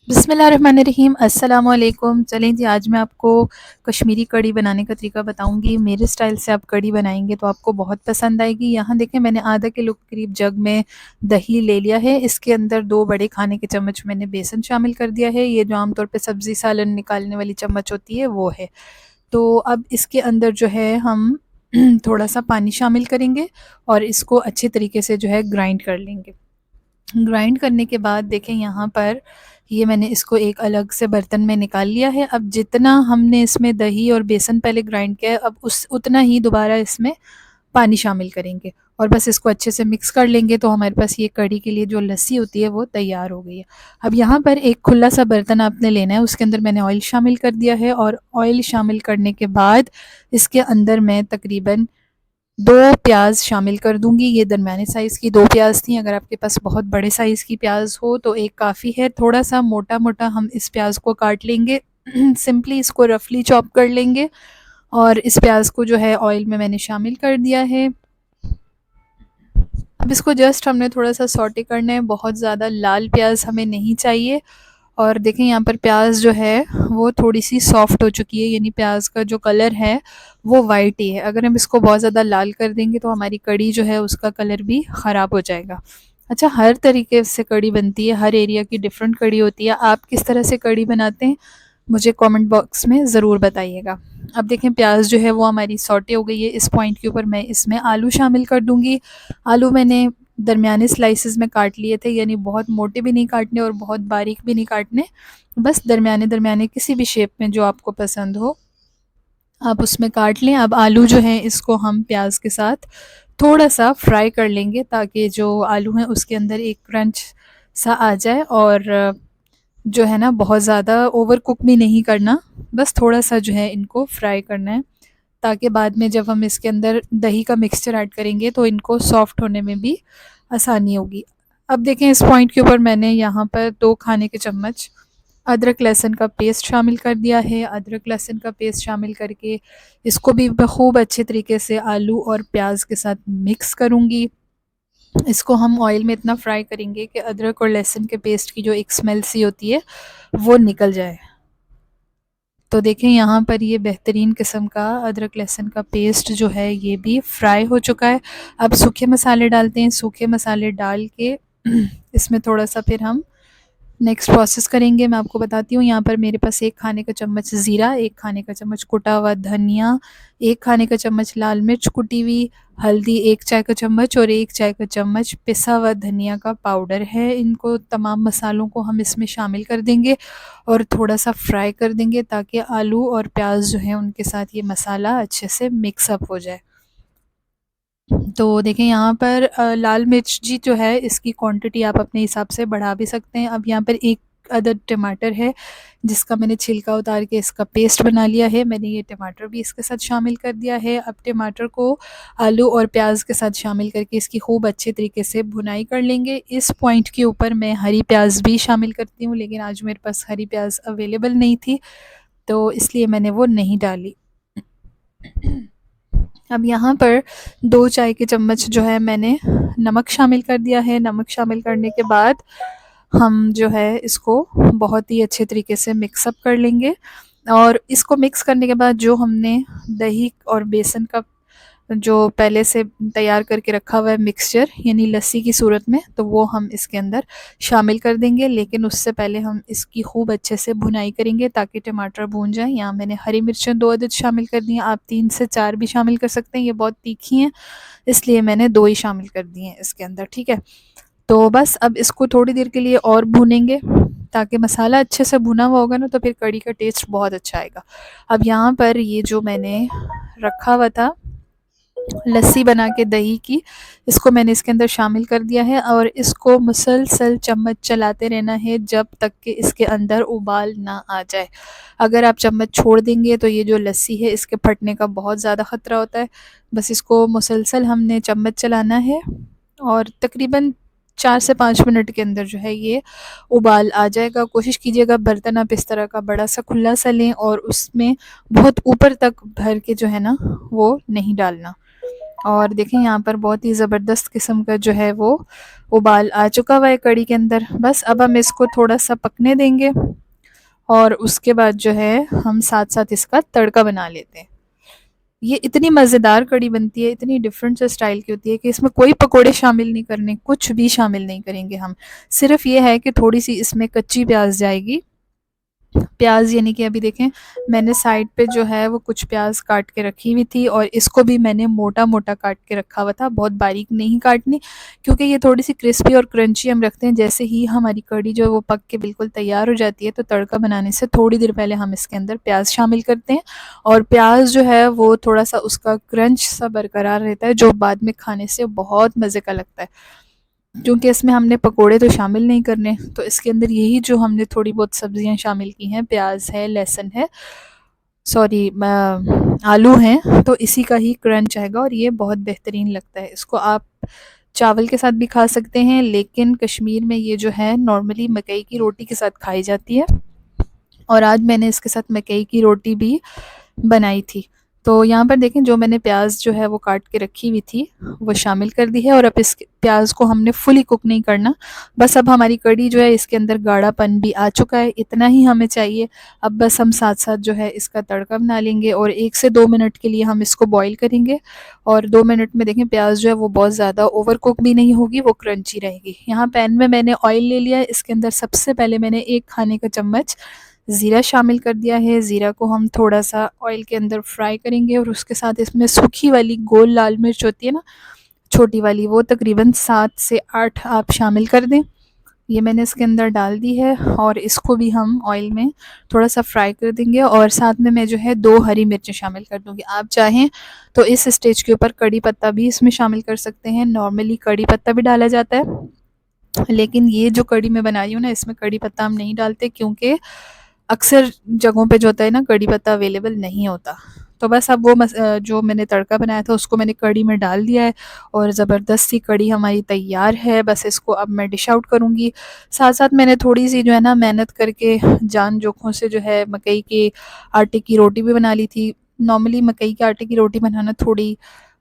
बिस्मिल्लाहिर्रहमानिर्रहीम अस्सलाम वालेकुम। चलें जी, आज मैं आपको कश्मीरी कढ़ी बनाने का तरीका बताऊंगी। मेरे स्टाइल से आप कढ़ी बनाएंगे तो आपको बहुत पसंद आएगी। यहाँ देखें, मैंने आधा किलो के करीब जग में दही ले लिया है। इसके अंदर 2 बड़े खाने के चम्मच मैंने बेसन शामिल कर दिया है। ये जो आमतौर पे सब्ज़ी सालन निकालने वाली चम्मच होती है वो है। तो अब इसके अंदर जो है हम थोड़ा सा पानी शामिल करेंगे और इसको अच्छे तरीके से जो है ग्राइंड कर लेंगे। ग्राइंड करने के बाद देखें, यहाँ पर ये मैंने इसको एक अलग से बर्तन में निकाल लिया है। अब जितना हमने इसमें दही और बेसन पहले ग्राइंड किया है, अब उस उतना ही दोबारा इसमें पानी शामिल करेंगे और बस इसको अच्छे से मिक्स कर लेंगे। तो हमारे पास ये कढ़ी के लिए जो लस्सी होती है वो तैयार हो गई है। अब यहाँ पर एक खुला सा बर्तन आपने लेना है, उसके अंदर मैंने ऑयल शामिल कर दिया है और ऑयल शामिल करने के बाद इसके अंदर मैं तकरीबन 2 प्याज शामिल कर दूंगी। ये दरमियाने साइज़ की 2 प्याज थी। अगर आपके पास बहुत बड़े साइज़ की प्याज हो तो एक काफ़ी है। थोड़ा सा मोटा मोटा हम इस प्याज को काट लेंगे। सिंपली इसको रफली चॉप कर लेंगे और इस प्याज को जो है ऑयल में मैंने शामिल कर दिया है। अब इसको जस्ट हमने थोड़ा सा सॉटे करना है, बहुत ज़्यादा लाल प्याज हमें नहीं चाहिए। और देखें, यहाँ पर प्याज जो है वो थोड़ी सी सॉफ्ट हो चुकी है, यानी प्याज का जो कलर है वो वाइट ही है। अगर हम इसको बहुत ज़्यादा लाल कर देंगे तो हमारी कढ़ी जो है उसका कलर भी ख़राब हो जाएगा। अच्छा, हर तरीके से कढ़ी बनती है, हर एरिया की डिफरेंट कढ़ी होती है। आप किस तरह से कढ़ी बनाते हैं मुझे कमेंट बॉक्स में ज़रूर बताइएगा। अब देखें, प्याज जो है वो हमारी सॉटे हो गई है। इस पॉइंट के ऊपर मैं इसमें आलू शामिल कर दूंगी। आलू मैंने दरमियाने स्लाइसेस में काट लिए थे, यानी बहुत मोटे भी नहीं काटने और बहुत बारीक भी नहीं काटने, बस दरमियाने दरमियाने किसी भी शेप में जो आपको पसंद हो आप उसमें काट लें। अब आलू जो है इसको हम प्याज के साथ थोड़ा सा फ्राई कर लेंगे ताकि जो आलू है उसके अंदर एक क्रंच सा आ जाए और जो है ना बहुत ज़्यादा ओवर कुक भी नहीं करना, बस थोड़ा सा जो है इनको फ्राई करना है ताकि बाद में जब हम इसके अंदर दही का मिक्सचर ऐड करेंगे तो इनको सॉफ्ट होने में भी आसानी होगी। अब देखें, इस पॉइंट के ऊपर मैंने यहाँ पर 2 खाने के चम्मच अदरक लहसुन का पेस्ट शामिल कर दिया है। अदरक लहसुन का पेस्ट शामिल करके इसको भी खूब अच्छे तरीके से आलू और प्याज के साथ मिक्स करूँगी। इसको हम ऑयल में इतना फ्राई करेंगे कि अदरक और लहसुन के पेस्ट की जो एक स्मेल सी होती है वो निकल जाए। तो देखें, यहाँ पर ये बेहतरीन किस्म का अदरक लहसुन का पेस्ट जो है ये भी फ्राई हो चुका है। अब सूखे मसाले डालते हैं। सूखे मसाले डाल के इसमें थोड़ा सा फिर हम नेक्स्ट प्रोसेस करेंगे। मैं आपको बताती हूँ, यहाँ पर मेरे पास 1 खाने का चम्मच ज़ीरा, 1 खाने का चम्मच कुटा हुआ धनिया, 1 खाने का चम्मच लाल मिर्च कुटी हुई, हल्दी 1 चाय का चम्मच और 1 चाय का चम्मच पिसा हुआ धनिया का पाउडर है। इनको तमाम मसालों को हम इसमें शामिल कर देंगे और थोड़ा सा फ्राई कर देंगे ताकि आलू और प्याज जो है उनके साथ ये मसाला अच्छे से मिक्सअप हो जाए। तो देखें, यहाँ पर लाल मिर्च जी जो है इसकी क्वांटिटी आप अपने हिसाब से बढ़ा भी सकते हैं। अब यहाँ पर 1 अदद टमाटर है जिसका मैंने छिलका उतार के इसका पेस्ट बना लिया है। मैंने ये टमाटर भी इसके साथ शामिल कर दिया है। अब टमाटर को आलू और प्याज के साथ शामिल करके इसकी खूब अच्छे तरीके से भुनाई कर लेंगे। इस पॉइंट के ऊपर मैं हरी प्याज भी शामिल करती हूँ, लेकिन आज मेरे पास हरी प्याज अवेलेबल नहीं थी तो इसलिए मैंने वो नहीं डाली। अब यहाँ पर 2 चाय के चम्मच जो है मैंने नमक शामिल कर दिया है। नमक शामिल करने के बाद हम जो है इसको बहुत ही अच्छे तरीके से मिक्सअप कर लेंगे और इसको मिक्स करने के बाद जो हमने दही और बेसन का जो पहले से तैयार करके रखा हुआ है मिक्सचर, यानी लस्सी की सूरत में, तो वो हम इसके अंदर शामिल कर देंगे। लेकिन उससे पहले हम इसकी खूब अच्छे से भुनाई करेंगे ताकि टमाटर भून जाए। यहाँ मैंने हरी मिर्चें 2 अदद शामिल कर दी हैं, आप 3 से 4 भी शामिल कर सकते हैं। ये बहुत तीखी हैं इसलिए मैंने 2 ही शामिल कर दी हैं इसके अंदर, ठीक है। तो बस अब इसको थोड़ी देर के लिए और भूनेंगे ताकि मसाला अच्छे से भुना हुआ होगा ना तो फिर कढ़ी का टेस्ट बहुत अच्छा आएगा। अब यहाँ पर ये जो मैंने रखा हुआ था लस्सी बना के दही की, इसको मैंने इसके अंदर शामिल कर दिया है और इसको मुसलसल चम्मच चलाते रहना है जब तक कि इसके अंदर उबाल ना आ जाए। अगर आप चम्मच छोड़ देंगे तो ये जो लस्सी है इसके फटने का बहुत ज़्यादा ख़तरा होता है। बस इसको मुसलसल हमने चम्मच चलाना है और तकरीबन 4 से 5 मिनट के अंदर जो है ये उबाल आ जाएगा। कोशिश कीजिएगा बर्तन आप इस तरह का बड़ा सा खुला सा लें और उसमें बहुत ऊपर तक भर के जो है ना वो नहीं डालना। और देखें यहाँ पर बहुत ही ज़बरदस्त किस्म का जो है वो उबाल आ चुका हुआ है कढ़ी के अंदर। बस अब हम इसको थोड़ा-सा पकने देंगे और उसके बाद जो है हम साथ-साथ इसका तड़का बना लेते हैं। ये इतनी मज़ेदार कढ़ी बनती है, इतनी डिफरेंट से स्टाइल की होती है कि इसमें कोई पकोड़े शामिल नहीं करने, कुछ भी शामिल नहीं करेंगे हम। सिर्फ़ ये है कि थोड़ी-सी इसमें कच्ची प्याज़ जाएगी। प्याज़ यानी कि अभी देखें मैंने साइड पे जो है वो कुछ प्याज़ काट के रखी हुई थी और इसको भी मैंने मोटा-मोटा काट के रखा हुआ था, बहुत बारीक नहीं काटनी, क्योंकि ये थोड़ी-सी क्रिस्पी और क्रंची हम रखते हैं। जैसे ही हमारी कढ़ी जो है वो पक के बिल्कुल तैयार हो जाती है, तो तड़का बनाने से थोड़ी देर पहले हम इसके अंदर प्याज़ शामिल करते हैं और प्याज़ जो है वो थोड़ा-सा उसका क्रंच सा बरकरार रहता है, जो बाद में खाने से बहुत मज़े का लगता है। क्योंकि इसमें हमने पकोड़े तो शामिल नहीं करने, तो इसके अंदर यही जो हमने थोड़ी बहुत सब्जियां शामिल की हैं, प्याज है, लहसुन है, सॉरी आलू हैं, तो इसी का ही क्रंच आएगा और ये बहुत बेहतरीन लगता है। इसको आप चावल के साथ भी खा सकते हैं, लेकिन कश्मीर में ये जो है नॉर्मली मकई की रोटी के साथ खाई जाती है और आज मैंने इसके साथ मकई की रोटी भी बनाई थी। तो यहाँ पर देखें जो मैंने प्याज़ जो है वो काट के रखी हुई थी, वो शामिल कर दी है और अब इस प्याज़ को हमने फुली कुक नहीं करना। बस अब हमारी कढ़ी जो है इसके अंदर गाढ़ापन भी आ चुका है, इतना ही हमें चाहिए। अब बस हम साथ-साथ जो है इसका तड़का बना लेंगे और 1 से 2 मिनट के लिए हम इसको बॉयल करेंगे और 2 मिनट में देखें प्याज़ जो है वो बहुत ज़्यादा ओवर कुक भी नहीं होगी, वो क्रंची रहेगी। यहाँ पैन में मैंने ऑयल ले लिया है, इसके अंदर सबसे पहले मैंने 1 खाने का चम्मच ज़ीरा शामिल कर दिया है। ज़ीरा को हम थोड़ा-सा ऑयल के अंदर फ्राई करेंगे और उसके साथ इसमें सूखी वाली गोल लाल मिर्च होती है ना, छोटी वाली, वो तकरीबन 7 से 8 आप शामिल कर दें। ये मैंने इसके अंदर डाल दी है और इसको भी हम ऑयल में थोड़ा-सा फ्राई कर देंगे और साथ में मैं जो है 2 हरी मिर्चें शामिल कर दूँगी। आप चाहें तो इस स्टेज के ऊपर कड़ी पत्ता भी इसमें शामिल कर सकते हैं। नॉर्मली कड़ी पत्ता भी डाला जाता है, लेकिन ये जो कड़ी मैं बना रही हूँ ना, इसमें कड़ी पत्ता हम नहीं डालते, क्योंकि अक्सर जगहों पे जो होता है ना, कड़ी पत्ता अवेलेबल नहीं होता। तो बस अब वो जो मैंने तड़का बनाया था उसको मैंने कढ़ी में डाल दिया है और ज़बरदस्त सी कढ़ी हमारी तैयार है। बस इसको अब मैं डिश आउट करूँगी। साथ-साथ मैंने थोड़ी-सी जो है ना मेहनत करके जान जोखों से जो है मकई के आटे की रोटी भी बना ली थी। नॉर्मली मकई के आटे की रोटी बनाना थोड़ी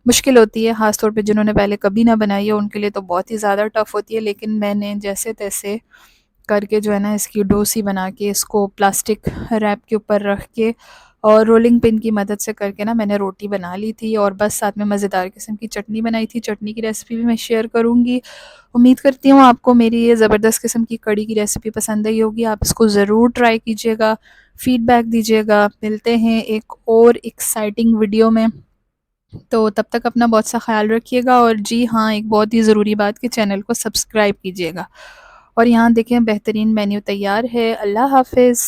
मुश्किल होती है, ख़ास तौर पे जिन्होंने पहले कभी ना बनाई है उनके लिए तो बहुत ही ज़्यादा टफ़ होती है। लेकिन मैंने जैसे-तैसे करके जो है ना इसकी डो सी बना के इसको प्लास्टिक रैप के ऊपर रख के और रोलिंग पिन की मदद से करके ना मैंने रोटी बना ली थी और बस साथ में मज़ेदार किस्म की चटनी बनाई थी। चटनी की रेसिपी भी मैं शेयर करूँगी। उम्मीद करती हूँ आपको मेरी ये ज़बरदस्त किस्म की कढ़ी की रेसिपी पसंद आई होगी। आप इसको ज़रूर ट्राई कीजिएगा, फ़ीडबैक दीजिएगा। मिलते हैं एक और एक्साइटिंग वीडियो में। तो तब तक अपना बहुत सा ख़्याल रखिएगा और जी हाँ, एक बहुत ही ज़रूरी बात कि चैनल को सब्सक्राइब कीजिएगा। और यहाँ देखें बेहतरीन मेन्यू तैयार है। अल्लाह हाफ़िज़।